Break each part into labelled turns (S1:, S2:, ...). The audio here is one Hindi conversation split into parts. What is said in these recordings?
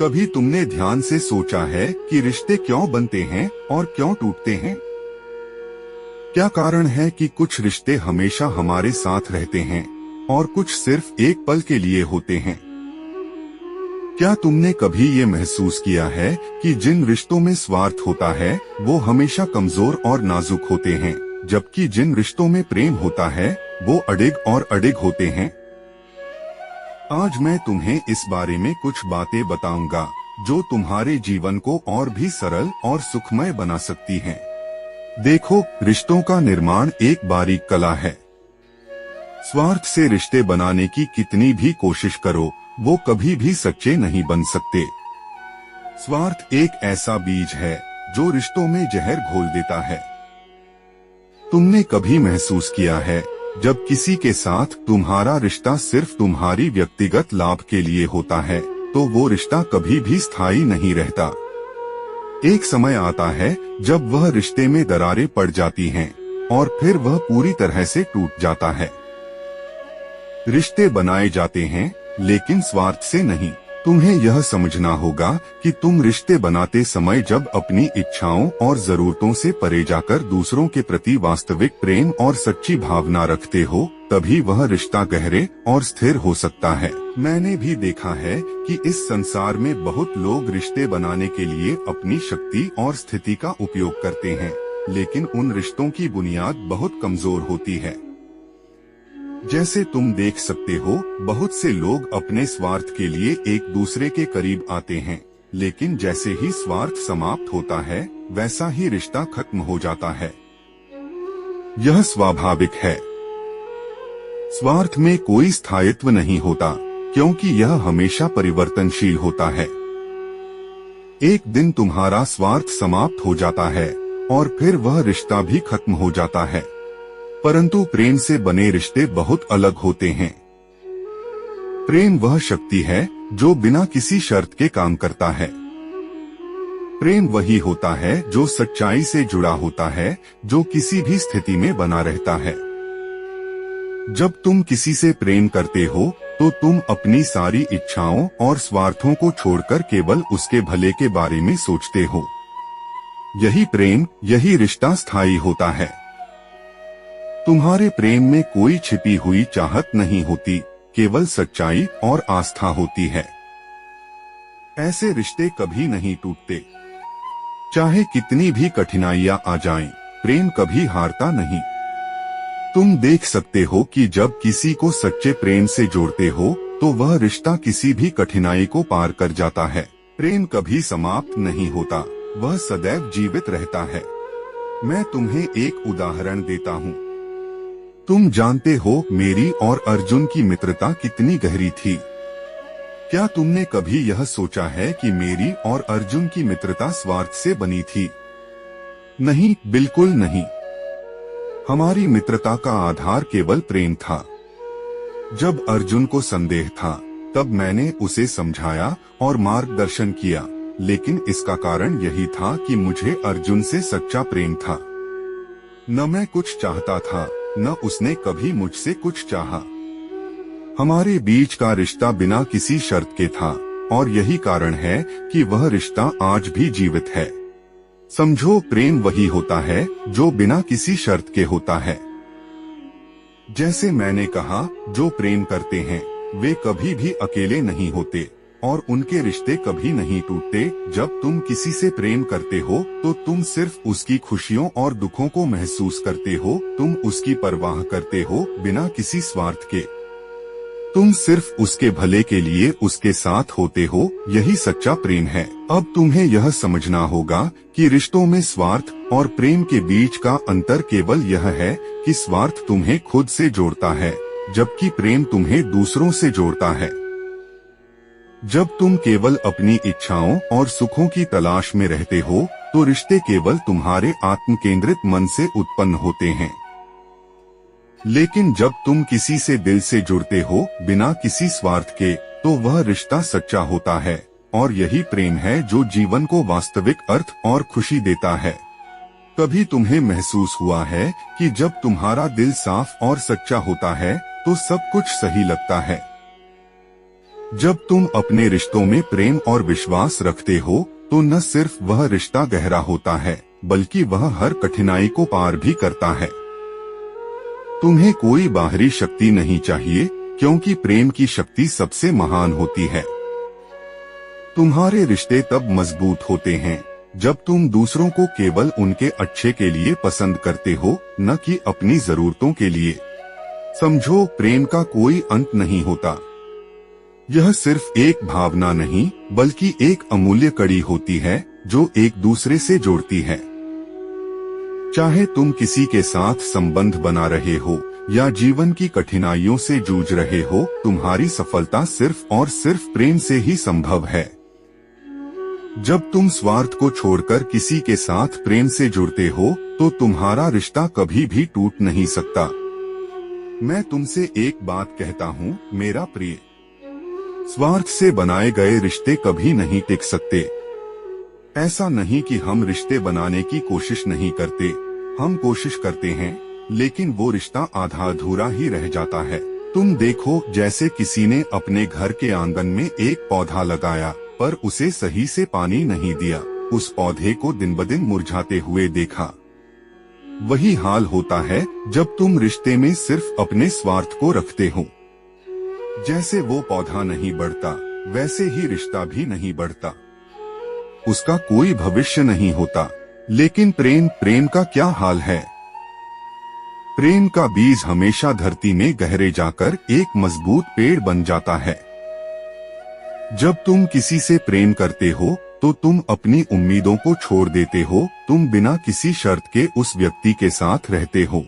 S1: कभी तुमने ध्यान से सोचा है कि रिश्ते क्यों बनते हैं और क्यों टूटते हैं? क्या कारण है कि कुछ रिश्ते हमेशा हमारे साथ रहते हैं और कुछ सिर्फ एक पल के लिए होते हैं? क्या तुमने कभी ये महसूस किया है कि जिन रिश्तों में स्वार्थ होता है वो हमेशा कमजोर और नाजुक होते हैं, जबकि जिन रिश्तों में प्रेम होता है वो अडिग और अडिग होते हैं? आज मैं तुम्हें इस बारे में कुछ बातें बताऊंगा जो तुम्हारे जीवन को और भी सरल और सुखमय बना सकती हैं। देखो, रिश्तों का निर्माण एक बारीक कला है। स्वार्थ से रिश्ते बनाने की कितनी भी कोशिश करो, वो कभी भी सच्चे नहीं बन सकते। स्वार्थ एक ऐसा बीज है जो रिश्तों में जहर घोल देता है। तुमने कभी महसूस किया है जब किसी के साथ तुम्हारा रिश्ता सिर्फ तुम्हारी व्यक्तिगत लाभ के लिए होता है तो वो रिश्ता कभी भी स्थायी नहीं रहता। एक समय आता है जब वह रिश्ते में दरारें पड़ जाती हैं और फिर वह पूरी तरह से टूट जाता है। रिश्ते बनाए जाते हैं लेकिन स्वार्थ से नहीं। तुम्हें यह समझना होगा कि तुम रिश्ते बनाते समय जब अपनी इच्छाओं और जरूरतों से परे जाकर दूसरों के प्रति वास्तविक प्रेम और सच्ची भावना रखते हो, तभी वह रिश्ता गहरे और स्थिर हो सकता है। मैंने भी देखा है कि इस संसार में बहुत लोग रिश्ते बनाने के लिए अपनी शक्ति और स्थिति का उपयोग करते हैं, लेकिन उन रिश्तों की बुनियाद बहुत कमजोर होती है। जैसे तुम देख सकते हो, बहुत से लोग अपने स्वार्थ के लिए एक दूसरे के करीब आते हैं, लेकिन जैसे ही स्वार्थ समाप्त होता है वैसा ही रिश्ता खत्म हो जाता है। यह स्वाभाविक है। स्वार्थ में कोई स्थायित्व नहीं होता, क्योंकि यह हमेशा परिवर्तनशील होता है। एक दिन तुम्हारा स्वार्थ समाप्त हो जाता है और फिर वह रिश्ता भी खत्म हो जाता है। परंतु प्रेम से बने रिश्ते बहुत अलग होते हैं। प्रेम वह शक्ति है जो बिना किसी शर्त के काम करता है। प्रेम वही होता है जो सच्चाई से जुड़ा होता है, जो किसी भी स्थिति में बना रहता है। जब तुम किसी से प्रेम करते हो तो तुम अपनी सारी इच्छाओं और स्वार्थों को छोड़कर केवल उसके भले के बारे में सोचते हो। यही प्रेम, यही रिश्ता स्थायी होता है। तुम्हारे प्रेम में कोई छिपी हुई चाहत नहीं होती, केवल सच्चाई और आस्था होती है। ऐसे रिश्ते कभी नहीं टूटते। चाहे कितनी भी कठिनाइयां आ जाएं, प्रेम कभी हारता नहीं। तुम देख सकते हो कि जब किसी को सच्चे प्रेम से जोड़ते हो तो वह रिश्ता किसी भी कठिनाई को पार कर जाता है। प्रेम कभी समाप्त नहीं होता, वह सदैव जीवित रहता है। मैं तुम्हें एक उदाहरण देता हूँ। तुम जानते हो मेरी और अर्जुन की मित्रता कितनी गहरी थी। क्या तुमने कभी यह सोचा है कि मेरी और अर्जुन की मित्रता स्वार्थ से बनी थी? नहीं, बिल्कुल नहीं। हमारी मित्रता का आधार केवल प्रेम था। जब अर्जुन को संदेह था तब मैंने उसे समझाया और मार्गदर्शन किया, लेकिन इसका कारण यही था कि मुझे अर्जुन से सच्चा प्रेम था। न मैं कुछ चाहता था, न उसने कभी मुझसे कुछ चाहा। हमारे बीच का रिश्ता बिना किसी शर्त के था और यही कारण है कि वह रिश्ता आज भी जीवित है। समझो, प्रेम वही होता है जो बिना किसी शर्त के होता है। जैसे मैंने कहा, जो प्रेम करते हैं वे कभी भी अकेले नहीं होते और उनके रिश्ते कभी नहीं टूटते। जब तुम किसी से प्रेम करते हो तो तुम सिर्फ उसकी खुशियों और दुखों को महसूस करते हो। तुम उसकी परवाह करते हो बिना किसी स्वार्थ के। तुम सिर्फ उसके भले के लिए उसके साथ होते हो। यही सच्चा प्रेम है। अब तुम्हें यह समझना होगा कि रिश्तों में स्वार्थ और प्रेम के बीच का अंतर केवल यह है कि स्वार्थ तुम्हें खुद से जोड़ता है, जबकि प्रेम तुम्हें दूसरों से जोड़ता है। जब तुम केवल अपनी इच्छाओं और सुखों की तलाश में रहते हो तो रिश्ते केवल तुम्हारे आत्म केंद्रित मन से उत्पन्न होते हैं। लेकिन जब तुम किसी से दिल से जुड़ते हो बिना किसी स्वार्थ के, तो वह रिश्ता सच्चा होता है और यही प्रेम है जो जीवन को वास्तविक अर्थ और खुशी देता है। कभी तुम्हें महसूस हुआ है कि जब तुम्हारा दिल साफ और सच्चा होता है तो सब कुछ सही लगता है? जब तुम अपने रिश्तों में प्रेम और विश्वास रखते हो तो न सिर्फ वह रिश्ता गहरा होता है बल्कि वह हर कठिनाई को पार भी करता है। तुम्हें कोई बाहरी शक्ति नहीं चाहिए क्योंकि प्रेम की शक्ति सबसे महान होती है। तुम्हारे रिश्ते तब मजबूत होते हैं जब तुम दूसरों को केवल उनके अच्छे के लिए पसंद करते हो, न कि अपनी जरूरतों के लिए। समझो, प्रेम का कोई अंत नहीं होता। यह सिर्फ एक भावना नहीं बल्कि एक अमूल्य कड़ी होती है जो एक दूसरे से जोड़ती है। चाहे तुम किसी के साथ संबंध बना रहे हो या जीवन की कठिनाइयों से जूझ रहे हो, तुम्हारी सफलता सिर्फ और सिर्फ प्रेम से ही संभव है। जब तुम स्वार्थ को छोड़कर किसी के साथ प्रेम से जुड़ते हो तो तुम्हारा रिश्ता कभी भी टूट नहीं सकता। मैं तुमसे एक बात कहता हूँ मेरा प्रिय, स्वार्थ से बनाए गए रिश्ते कभी नहीं टिक सकते। ऐसा नहीं कि हम रिश्ते बनाने की कोशिश नहीं करते, हम कोशिश करते हैं लेकिन वो रिश्ता आधा अधूरा ही रह जाता है। तुम देखो, जैसे किसी ने अपने घर के आंगन में एक पौधा लगाया पर उसे सही से पानी नहीं दिया, उस पौधे को दिन ब दिन मुरझाते हुए देखा। वही हाल होता है जब तुम रिश्ते में सिर्फ अपने स्वार्थ को रखते हो। जैसे वो पौधा नहीं बढ़ता वैसे ही रिश्ता भी नहीं बढ़ता, उसका कोई भविष्य नहीं होता। लेकिन प्रेम का क्या हाल है? प्रेम का बीज हमेशा धरती में गहरे जाकर एक मजबूत पेड़ बन जाता है। जब तुम किसी से प्रेम करते हो तो तुम अपनी उम्मीदों को छोड़ देते हो, तुम बिना किसी शर्त के उस व्यक्ति के साथ रहते हो।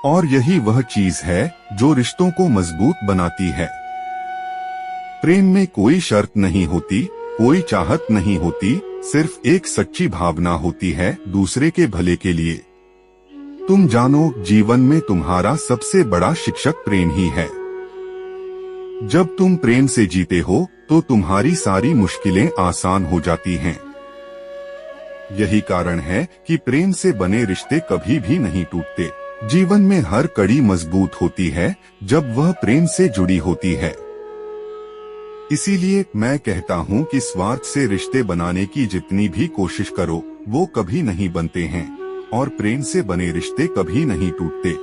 S1: और यही वह चीज है जो रिश्तों को मजबूत बनाती है। प्रेम में कोई शर्त नहीं होती, कोई चाहत नहीं होती, सिर्फ एक सच्ची भावना होती है दूसरे के भले के लिए। तुम जानो, जीवन में तुम्हारा सबसे बड़ा शिक्षक प्रेम ही है। जब तुम प्रेम से जीते हो तो तुम्हारी सारी मुश्किलें आसान हो जाती हैं। यही कारण है कि प्रेम से बने रिश्ते कभी भी नहीं टूटते। जीवन में हर कड़ी मजबूत होती है जब वह प्रेम से जुड़ी होती है। इसीलिए मैं कहता हूँ कि स्वार्थ से रिश्ते बनाने की जितनी भी कोशिश करो वो कभी नहीं बनते हैं, और प्रेम से बने रिश्ते कभी नहीं टूटते।